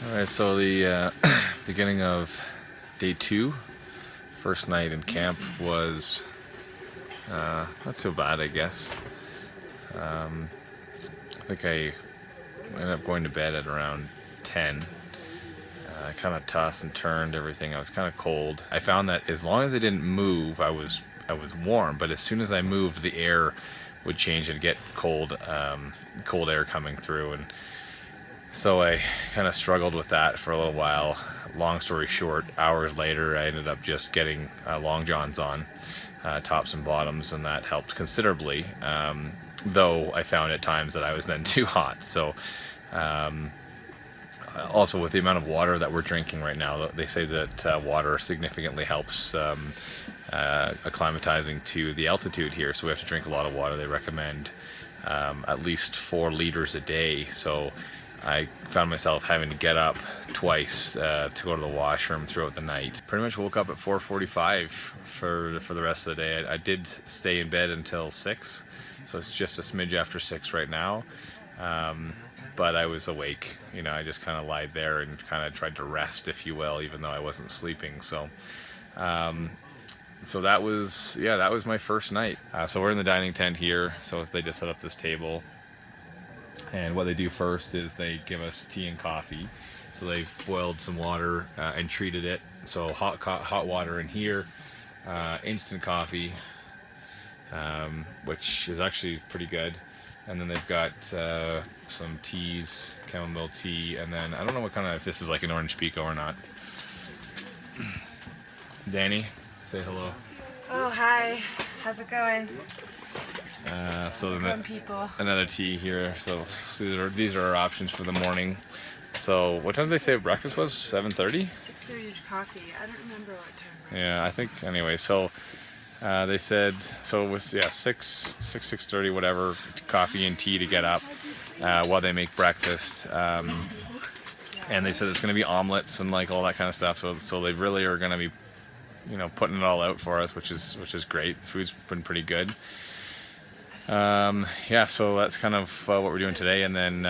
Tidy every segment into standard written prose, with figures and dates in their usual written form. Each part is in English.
Alright, so the beginning of day 2, first night in camp was not so bad, I guess. I think I ended up going to bed at around 10. I kind of tossed and turned everything. I was kind of cold. I found that as long as I didn't move, I was warm, but as soon as I moved, the air would change and get cold, cold air coming through, and so I kind of struggled with that for a little while. Long story short, hours later, I ended up just getting long johns on, tops and bottoms, and that helped considerably. Though I found at times that I was then too hot. So also with the amount of water that we're drinking right now, they say that water significantly helps acclimatizing to the altitude here. So we have to drink a lot of water. They recommend at least 4 liters a day. So I found myself having to get up twice to go to the washroom throughout the night. Pretty much woke up at 4:45 for the rest of the day. I did stay in bed until 6, so it's just a smidge after 6 right now. But I was awake. You know, I just kind of lied there and kind of tried to rest, if you will, even though I wasn't sleeping. So so that was, yeah, that was my first night. So we're in the dining tent here. So they just set up this table. And what they do first is they give us tea and coffee. So they've boiled some water and treated it. So hot water in here, instant coffee, which is actually pretty good. And then they've got some teas, chamomile tea, and then I don't know what kind of, if this is like an orange pico or not. Danny, say hello. Oh, hi. How's it going? So then people. Another tea here. So these are our options for the morning. So what time did they say breakfast was? 7:30? 6:30 is coffee. I don't remember what time. Yeah, I think anyway. So they said, so it was 6:30, whatever, coffee and tea to get up while they make breakfast. And they said it's going to be omelets and like all that kind of stuff. So they really are going to be, you know, putting it all out for us, which is great. The food's been pretty good. Yeah, so that's kind of what we're doing today, and then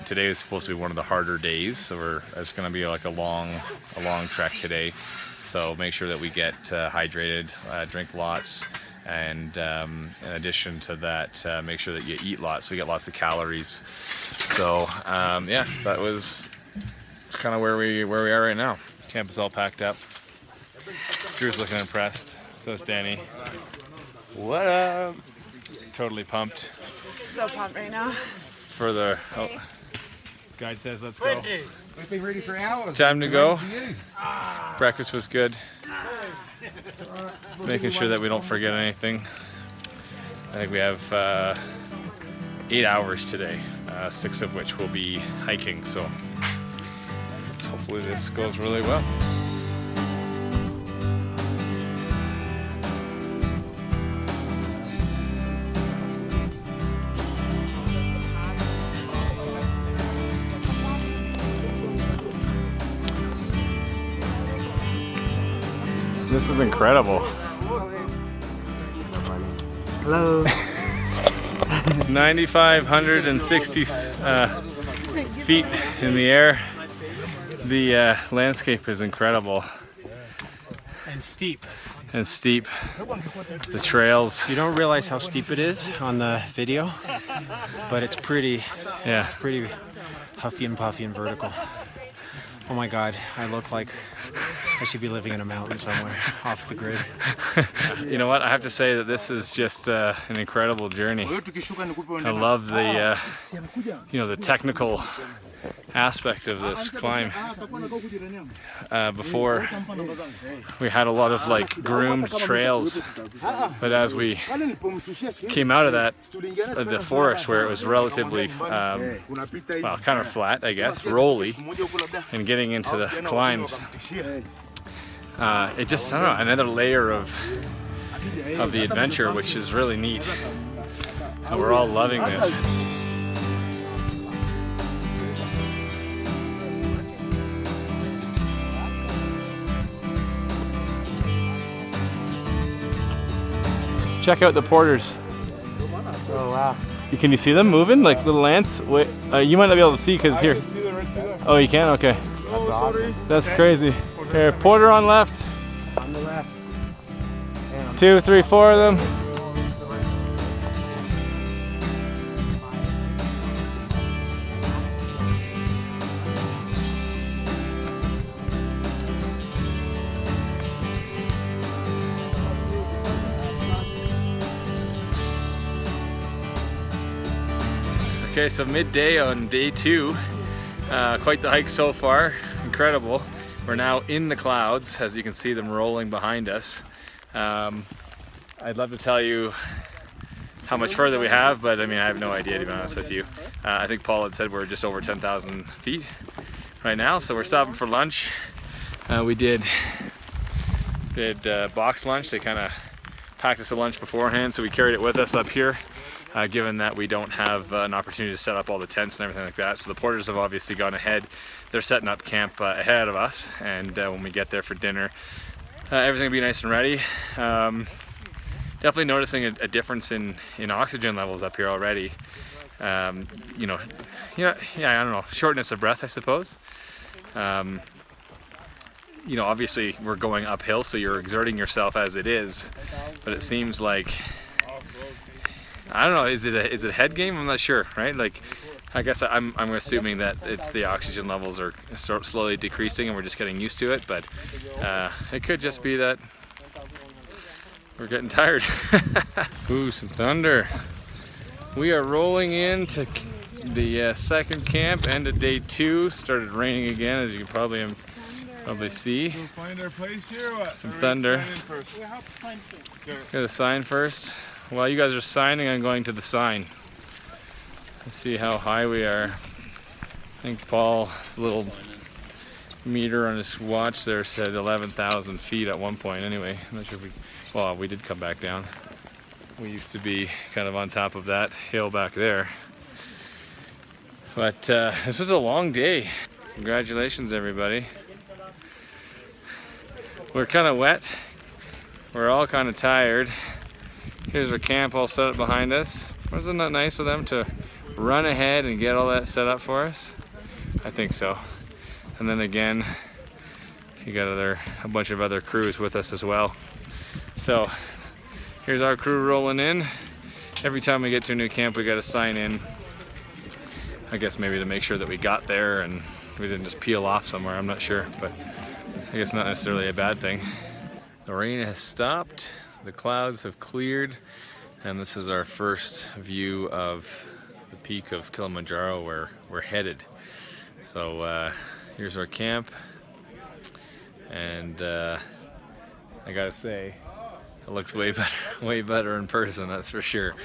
today is supposed to be one of the harder days, so it's going to be like a long trek today. So make sure that we get hydrated, drink lots, and in addition to that, make sure that you eat lots, so you get lots of calories. So yeah, it's kind of where we are right now. Camp is all packed up. Drew's looking impressed. So is Danny. What up? Totally pumped. So pumped right now. For the guide says let's go. We've been ready for hours. Time to go. Breakfast was good. Making sure that we don't forget anything. I think we have 8 hours today, 6 of which will be hiking. So hopefully this goes really well. This is incredible. Hello. 9,560 feet in the air. The landscape is incredible. And steep. And steep. The trails. You don't realize how steep it is on the video, but it's pretty. Yeah. It's pretty huffy and puffy and vertical. Oh my God, I look like I should be living in a mountain somewhere off the grid. You know what? I have to say that this is just an incredible journey. I love the, you know, the technical aspect of this climb. Before, we had a lot of like groomed trails, but as we came out of that, the forest where it was relatively, well, kind of flat, I guess, rolly, and getting into the climbs, it just, I don't know, another layer of the adventure, which is really neat. And we're all loving this. Check out the porters. Oh wow. Can you see them moving like little ants? Wait, you might not be able to see because here. Oh, you can? Okay. That's awesome. That's crazy. Here, Porter on left. On the left. 2, 3, 4 of them. Okay, so midday on day 2. Quite the hike so far. Incredible. We're now in the clouds, as you can see them rolling behind us. I'd love to tell you how much further we have, but I mean, I have no idea, to be honest with you. I think Paul had said we're just over 10,000 feet right now, so we're stopping for lunch. We did box lunch. They kind of packed us a lunch beforehand, so we carried it with us up here, given that we don't have an opportunity to set up all the tents and everything like that. So the porters have obviously gone ahead. They're setting up camp ahead of us, and when we get there for dinner, everything will be nice and ready. Definitely noticing a difference in oxygen levels up here already. I don't know, shortness of breath, I suppose. Obviously we're going uphill, so you're exerting yourself as it is, but it seems like, I don't know, is it a head game? I'm not sure, right? Like, I guess I'm assuming that it's the oxygen levels are slowly decreasing and we're just getting used to it, but it could just be that we're getting tired. Ooh, some thunder. We are rolling into the second camp, end of day 2. Started raining again, as you can probably see. We'll find our place here or what? Some thunder. Got a sign first. While you guys are signing, I'm going to the sign. Let's see how high we are. I think Paul's little meter on his watch there said 11,000 feet at one point. Anyway, I'm not sure if we did come back down. We used to be kind of on top of that hill back there. But this was a long day. Congratulations, everybody. We're kind of wet. We're all kind of tired. Here's our camp all set up behind us. Wasn't that nice of them to run ahead and get all that set up for us? I think so. And then again, you got a bunch of other crews with us as well. So here's our crew rolling in. Every time we get to a new camp, we got to sign in. I guess maybe to make sure that we got there and we didn't just peel off somewhere. I'm not sure, but I guess not necessarily a bad thing. The rain has stopped. The clouds have cleared, and this is our first view of the peak of Kilimanjaro where we're headed. So here's our camp, and I gotta say, it looks way better in person, that's for sure.